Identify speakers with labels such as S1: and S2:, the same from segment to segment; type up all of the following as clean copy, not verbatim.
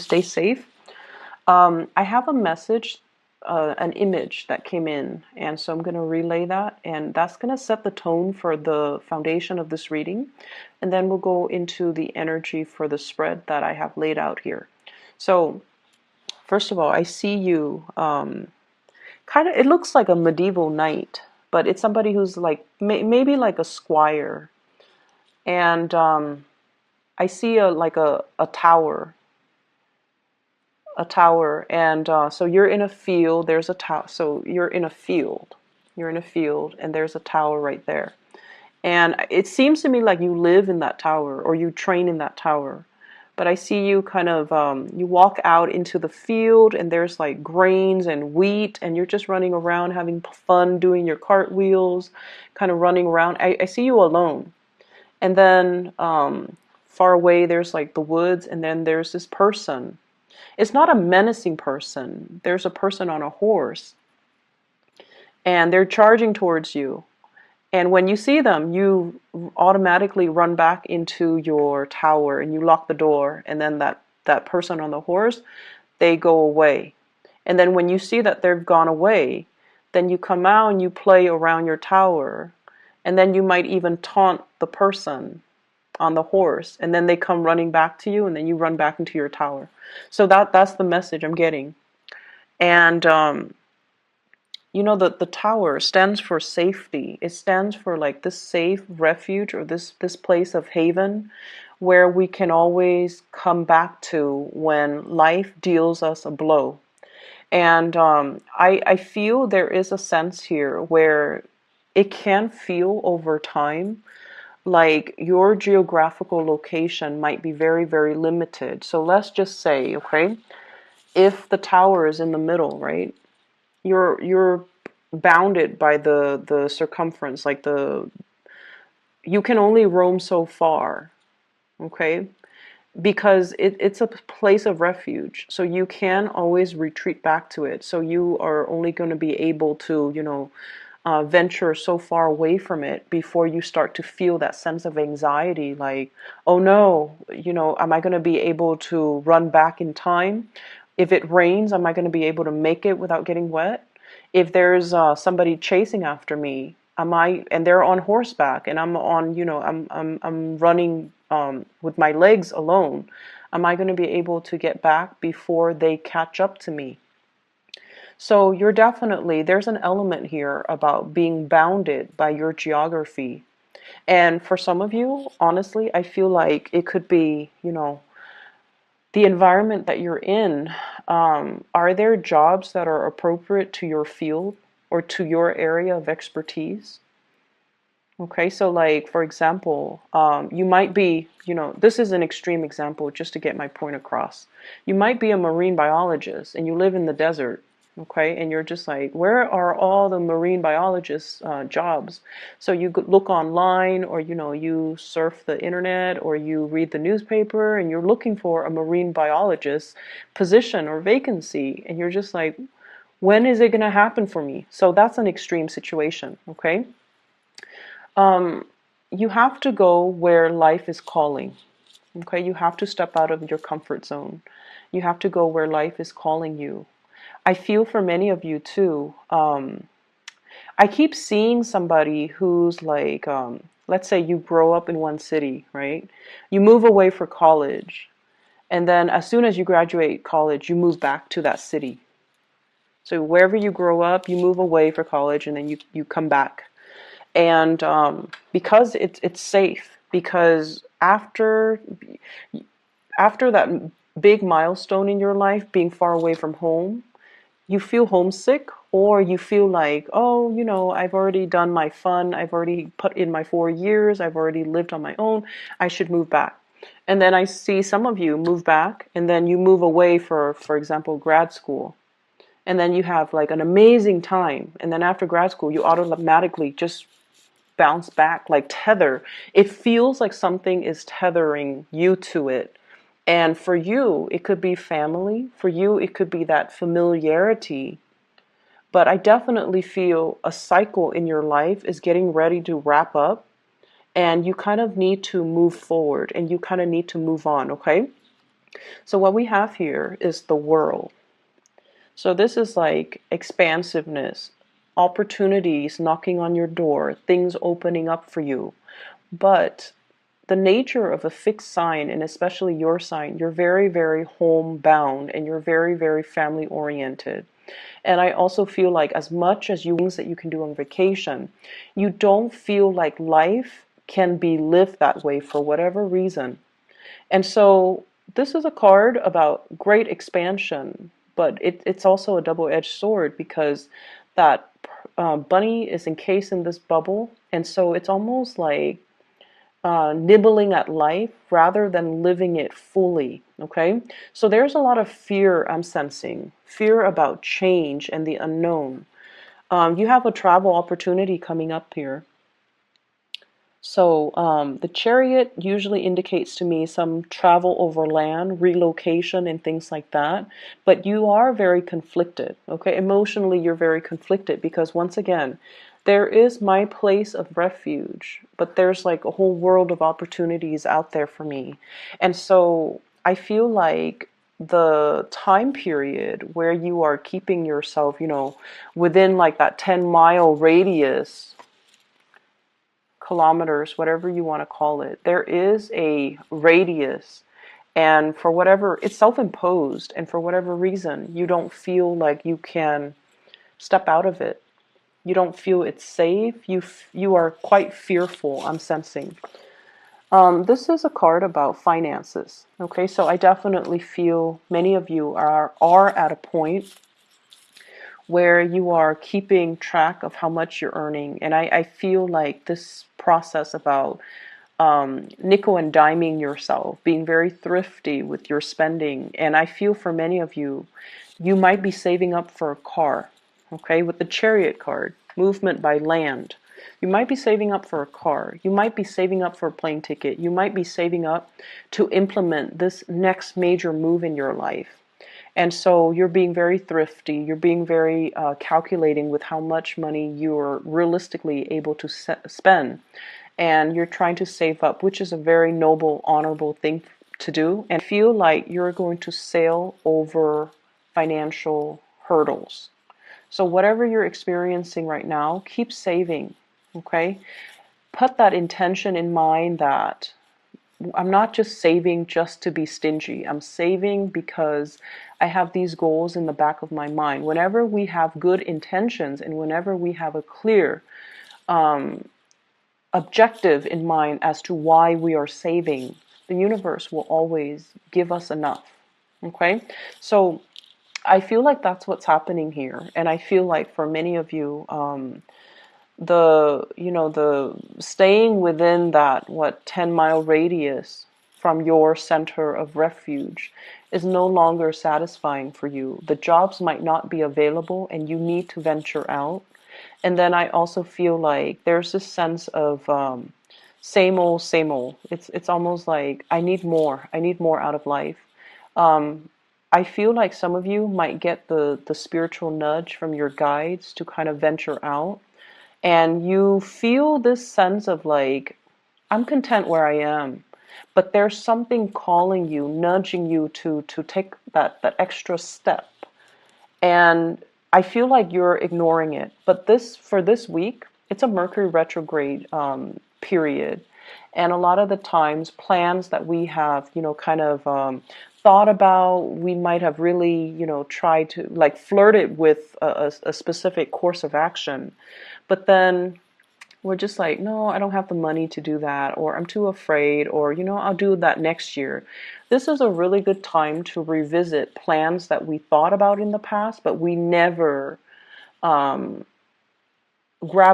S1: stay safe. I have a message, an image that came in, and so I'm going to relay that, and that's going to set the tone for the foundation of this reading, and then we'll go into the energy for the spread that I have laid out here. So, first of all, I see you kind of, it looks like a medieval knight, but it's somebody who's like maybe like a squire, and I see a tower, and so you're in a field. There's a tower. So you're in a field. You're in a field, and there's a tower right there. And it seems to me like you live in that tower or you train in that tower. But I see you kind of you walk out into the field, and there's like grains and wheat, and you're just running around having fun doing your cartwheels, kind of running around. I see you alone, and then far away there's like the woods, and then there's this person. It's not a menacing person. There's a person on a horse, and they're charging towards you. And when you see them, you automatically run back into your tower and you lock the door. And then that person on the horse, they go away. And then when you see that they've gone away, then you come out and you play around your tower. And then you might even taunt the person on the horse, and then they come running back to you, and then you run back into your tower. So that's the message I'm getting. And the tower stands for safety. It stands for like this safe refuge, or this place of haven where we can always come back to when life deals us a blow. And I feel there is a sense here where it can feel over time like your geographical location might be very, very limited. So let's just say, okay, if the tower is in the middle, right? You're bounded by the circumference, like you can only roam so far, okay? Because it's a place of refuge. So you can always retreat back to it. So you are only going to be able to, venture so far away from it before you start to feel that sense of anxiety, like, oh no, am I going to be able to run back in time? If it rains, am I going to be able to make it without getting wet? If there's somebody chasing after me, and they're on horseback, and I'm on, I'm running with my legs alone, am I going to be able to get back before they catch up to me? So there's an element here about being bounded by your geography. And for some of you, honestly, I feel like it could be, the environment that you're in. Are there jobs that are appropriate to your field or to your area of expertise? Okay, so like, for example, you might be, this is an extreme example just to get my point across. You might be a marine biologist and you live in the desert. Okay, and you're just like, where are all the marine biologist jobs? So you look online, or you surf the internet, or you read the newspaper, and you're looking for a marine biologist position or vacancy, and you're just like, when is it going to happen for me? So that's an extreme situation. Okay, you have to go where life is calling. Okay, you have to step out of your comfort zone. You have to go where life is calling you. I feel for many of you too. I keep seeing somebody who's like, let's say you grow up in one city, right? You move away for college, and then as soon as you graduate college, you move back to that city. So wherever you grow up, you move away for college, and then you come back. And because it's safe, because after that big milestone in your life, being far away from home, you feel homesick, or you feel like, oh, I've already done my fun. I've already put in my 4 years. I've already lived on my own. I should move back. And then I see some of you move back, and then you move away for example, grad school. And then you have like an amazing time. And then after grad school, you automatically just bounce back, like tether. It feels like something is tethering you to it. And for you, it could be family. For you, it could be that familiarity. But I definitely feel a cycle in your life is getting ready to wrap up. And you kind of need to move forward, and you kind of need to move on, okay? So what we have here is the world. So this is like expansiveness, opportunities knocking on your door, things opening up for you. But the nature of a fixed sign, and especially your sign, you're very, very homebound and you're very, very family oriented. And I also feel like as much as you things that you can do on vacation, you don't feel like life can be lived that way for whatever reason. And so this is a card about great expansion, but it's also a double-edged sword because that bunny is encased in this bubble, and so it's almost like nibbling at life rather than living it fully. Okay, so there's a lot of fear I'm sensing, fear about change and the unknown. You have a travel opportunity coming up here. So the chariot usually indicates to me some travel over land, relocation, and things like that. But you are very conflicted, okay? Emotionally, you're very conflicted because once again, there is my place of refuge, but there's like a whole world of opportunities out there for me. And so I feel like the time period where you are keeping yourself, within like that 10-mile radius, kilometers, whatever you want to call it, there is a radius. And for whatever, it's self-imposed. And for whatever reason, you don't feel like you can step out of it. You don't feel it's safe. You are quite fearful, I'm sensing. This is a card about finances. Okay, so I definitely feel many of you are at a point where you are keeping track of how much you're earning. And I feel like this process about nickel and diming yourself, being very thrifty with your spending. And I feel for many of you, you might be saving up for a car, okay, with the chariot card, movement by land. You might be saving up for a car. You might be saving up for a plane ticket. You might be saving up to implement this next major move in your life. And so you're being very thrifty. You're being very calculating with how much money you're realistically able to spend. And you're trying to save up, which is a very noble, honorable thing to do. And feel like you're going to sail over financial hurdles. So whatever you're experiencing right now, keep saving, okay? Put that intention in mind that I'm not just saving just to be stingy. I'm saving because I have these goals in the back of my mind. Whenever we have good intentions and whenever we have a clear objective in mind as to why we are saving, the universe will always give us enough. Okay? So I feel like that's what's happening here. And I feel like for many of you, the staying within that 10-mile radius from your center of refuge is no longer satisfying for you. The jobs might not be available and you need to venture out. And then I also feel like there's this sense of same old, same old. It's almost like I need more. I need more out of life. I feel like some of you might get the spiritual nudge from your guides to kind of venture out. And you feel this sense of like, I'm content where I am. But there's something calling you, nudging you to take that extra step. And I feel like you're ignoring it. But for this week, it's a Mercury retrograde period. And a lot of the times, plans that we have, kind of thought about, we might have really, tried to, like, flirted with a specific course of action. But then we're just like, no, I don't have the money to do that, or I'm too afraid, or, I'll do that next year. This is a really good time to revisit plans that we thought about in the past, but we never grab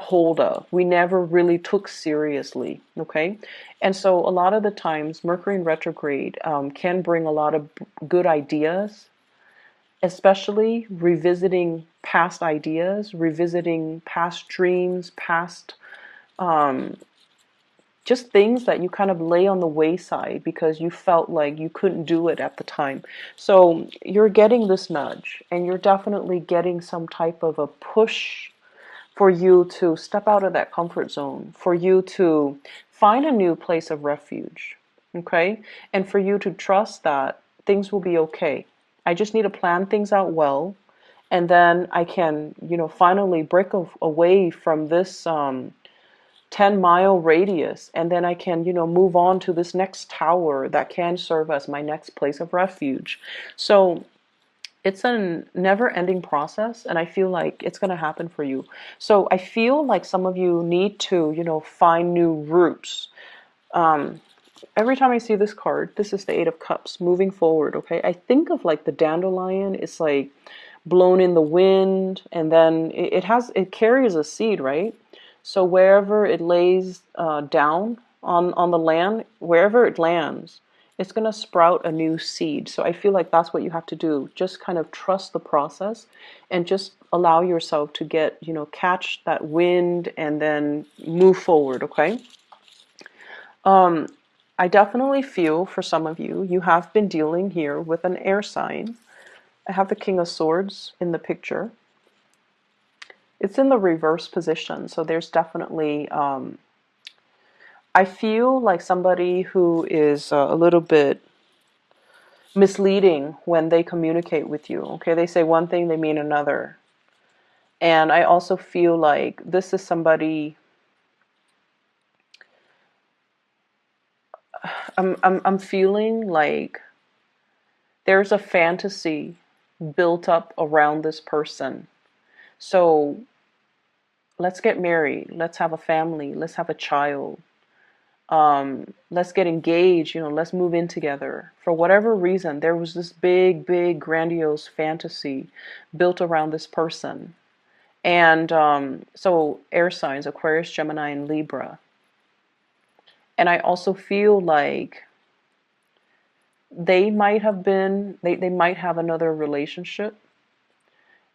S1: hold of. We never really took seriously, okay? And so a lot of the times, Mercury in retrograde can bring a lot of good ideas, especially revisiting past ideas, revisiting past dreams, past just things that you kind of lay on the wayside because you felt like you couldn't do it at the time. So you're getting this nudge, and you're definitely getting some type of a push for you to step out of that comfort zone, for you to find a new place of refuge, okay? And for you to trust that things will be okay. I just need to plan things out well, and then I can, finally break away from this 10-mile radius, and then I can, move on to this next tower that can serve as my next place of refuge. So it's a never ending process, and I feel like it's going to happen for you. So I feel like some of you need to, find new routes. Every time I see this card, this is the Eight of Cups, moving forward, okay? I think of like the dandelion. It's like blown in the wind, and then it carries a seed, right? So wherever it lays down on the land, wherever it lands, it's going to sprout a new seed. So I feel like that's what you have to do. Just kind of trust the process and just allow yourself to get, catch that wind and then move forward, okay? I definitely feel for some of you, you have been dealing here with an air sign. I have the King of Swords in the picture. It's in the reverse position, so there's definitely, I feel like somebody who is a little bit misleading when they communicate with you, okay? They say one thing, they mean another. And I also feel like this is somebody, I'm feeling like there's a fantasy built up around this person. So let's get married, let's have a family, let's have a child, let's get engaged, let's move in together. For whatever reason, there was this big, big, grandiose fantasy built around this person. And so air signs, Aquarius, Gemini, and Libra. And I also feel like they might have been, they might have another relationship.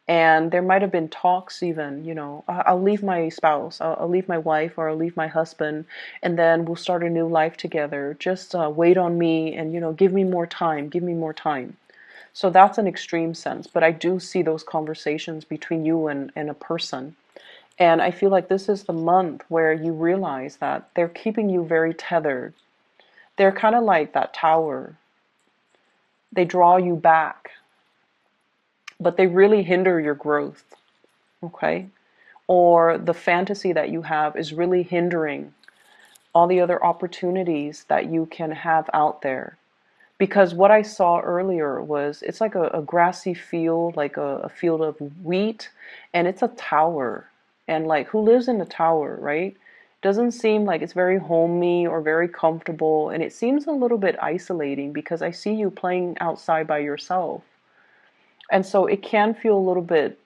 S1: And there might have been talks even, I'll leave my spouse, I'll leave my wife, or I'll leave my husband, and then we'll start a new life together. Just wait on me and, give me more time, give me more time. So that's an extreme sense, but I do see those conversations between you and a person. And I feel like this is the month where you realize that they're keeping you very tethered. They're kind of like that tower. They draw you back, but they really hinder your growth, okay? Or the fantasy that you have is really hindering all the other opportunities that you can have out there. Because what I saw earlier was, it's like a grassy field, like a field of wheat, and it's a tower. And like, who lives in the tower, right? Doesn't seem like it's very homey or very comfortable, and it seems a little bit isolating because I see you playing outside by yourself. And so it can feel a little bit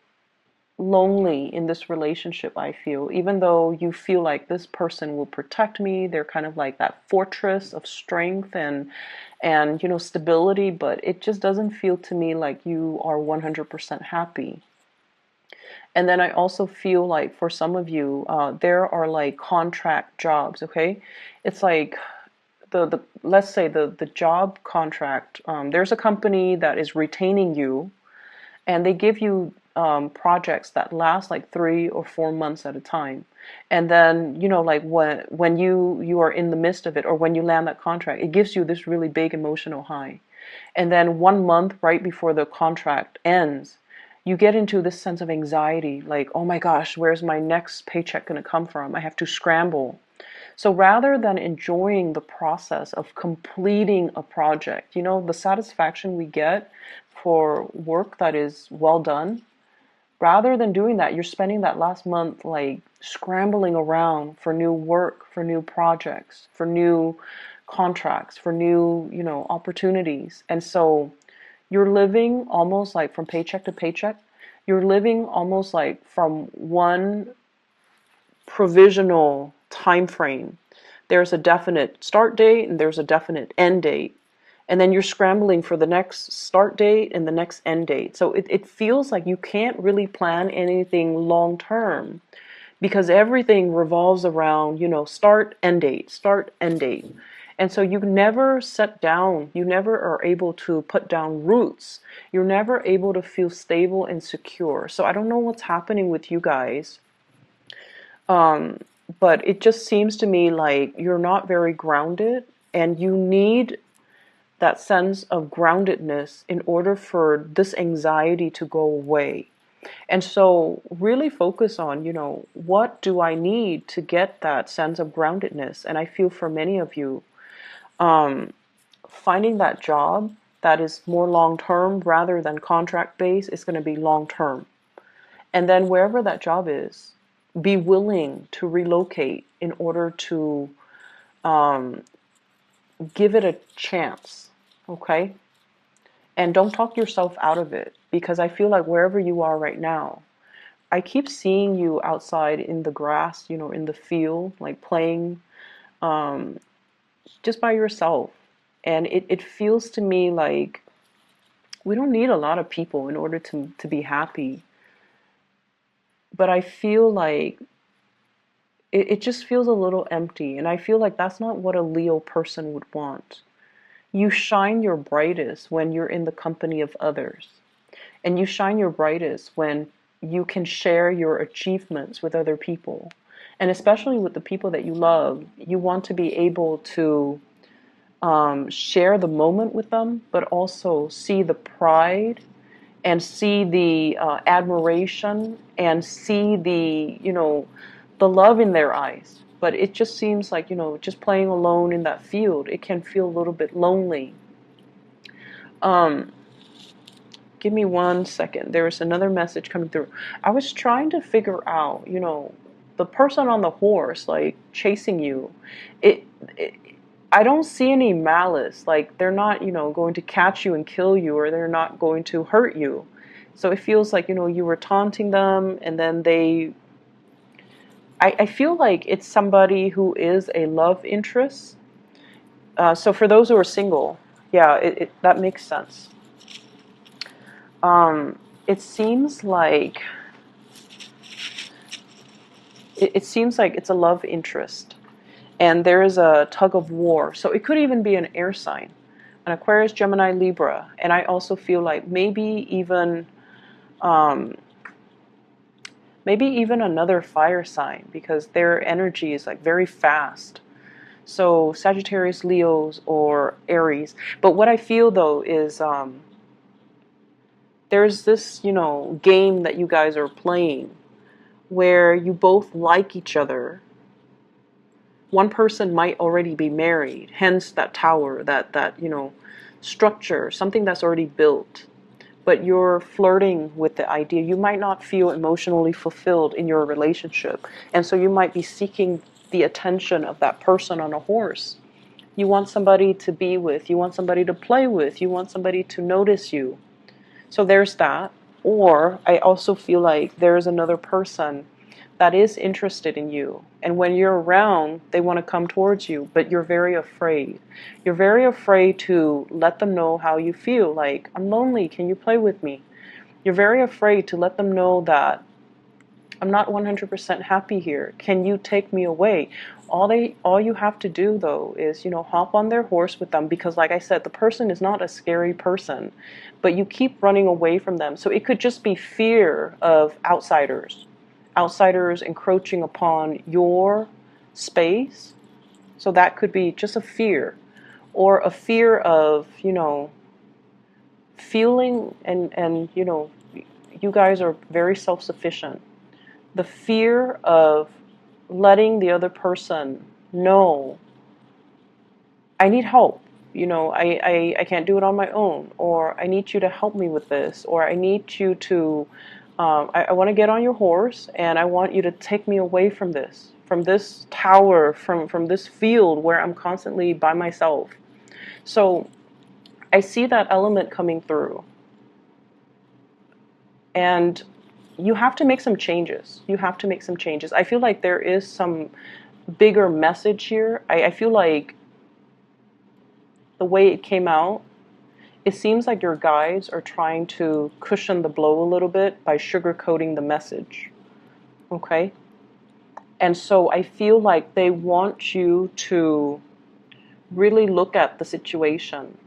S1: lonely in this relationship, I feel, even though you feel like this person will protect me. They're kind of like that fortress of strength and stability, but it just doesn't feel to me like you are 100% happy. And then I also feel like for some of you, there are like contract jobs, okay? It's like the let's say the job contract, there's a company that is retaining you, and they give you projects that last like 3 or 4 months at a time. And then, like when you are in the midst of it, or when you land that contract, it gives you this really big emotional high. And then 1 month right before the contract ends, you get into this sense of anxiety, like, oh my gosh, where's my next paycheck going to come from? I have to scramble. So rather than enjoying the process of completing a project, the satisfaction we get for work that is well done, rather than doing that, you're spending that last month like scrambling around for new work, for new projects, for new contracts, for new, opportunities. And so you're living almost like from paycheck to paycheck. You're living almost like from one provisional time frame. There's a definite start date and there's a definite end date. And then you're scrambling for the next start date and the next end date. So it feels like you can't really plan anything long term, because everything revolves around, start, end date, start, end date. And so you never set down, you never are able to put down roots. You're never able to feel stable and secure. So I don't know what's happening with you guys. But it just seems to me like you're not very grounded, and you need that sense of groundedness in order for this anxiety to go away. And so really focus on, what do I need to get that sense of groundedness? And I feel for many of you, finding that job that is more long term rather than contract based is going to be long term. And then wherever that job is, be willing to relocate in order to give it a chance. Okay? And don't talk yourself out of it, because I feel like wherever you are right now, I keep seeing you outside in the grass, in the field, like playing just by yourself. And it feels to me like we don't need a lot of people in order to be happy. But I feel like it just feels a little empty. And I feel like that's not what a Leo person would want. You shine your brightest when you're in the company of others. And you shine your brightest when you can share your achievements with other people. And especially with the people that you love, you want to be able to share the moment with them, but also see the pride and see the admiration and see the love in their eyes. But it just seems like, just playing alone in that field, it can feel a little bit lonely. Give me 1 second. There's another message coming through. I was trying to figure out, the person on the horse, like chasing you. It I don't see any malice. Like they're not, going to catch you and kill you, or they're not going to hurt you. So it feels like, you were taunting them, and then I feel like it's somebody who is a love interest. So for those who are single, yeah, that makes sense. It seems like it's a love interest, and there is a tug of war. So it could even be an air sign, an Aquarius, Gemini, Libra, and I also feel like maybe even another fire sign, because their energy is like very fast. So Sagittarius, Leos, or Aries. But what I feel though is there's this, game that you guys are playing where you both like each other. One person might already be married, hence that tower, that structure, something that's already built. But you're flirting with the idea. You might not feel emotionally fulfilled in your relationship, and so you might be seeking the attention of that person on a horse. You want somebody to be with, you want somebody to play with, you want somebody to notice you. So there's that. Or I also feel like there's another person that is interested in you. And when you're around, they want to come towards you, but you're very afraid. You're very afraid to let them know how you feel. Like, I'm lonely, can you play with me? You're very afraid to let them know that I'm not 100% happy here. Can you take me away? All you have to do though is, hop on their horse with them, because like I said, the person is not a scary person, but you keep running away from them. So it could just be fear of outsiders encroaching upon your space. So that could be just a fear, or a fear of, feeling and you guys are very self-sufficient. The fear of letting the other person know, I need help. I can't do it on my own, or I need you to help me with this, or I need you to, I want to get on your horse and I want you to take me away from this tower, from this field where I'm constantly by myself. So I see that element coming through. And you have to make some changes. I feel like there is some bigger message here. I feel like the way it came out, it seems like your guides are trying to cushion the blow a little bit by sugarcoating the message. Okay? And so I feel like they want you to really look at the situation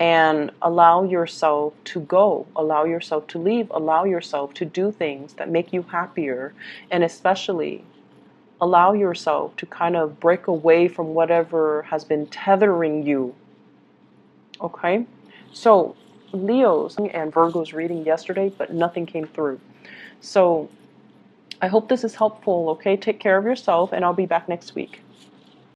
S1: and allow yourself to go, allow yourself to leave, allow yourself to do things that make you happier, and especially allow yourself to kind of break away from whatever has been tethering you Okay? So, Leo's and Virgo's reading yesterday, but nothing came through. So, I hope this is helpful, okay? Take care of yourself, and I'll be back next week.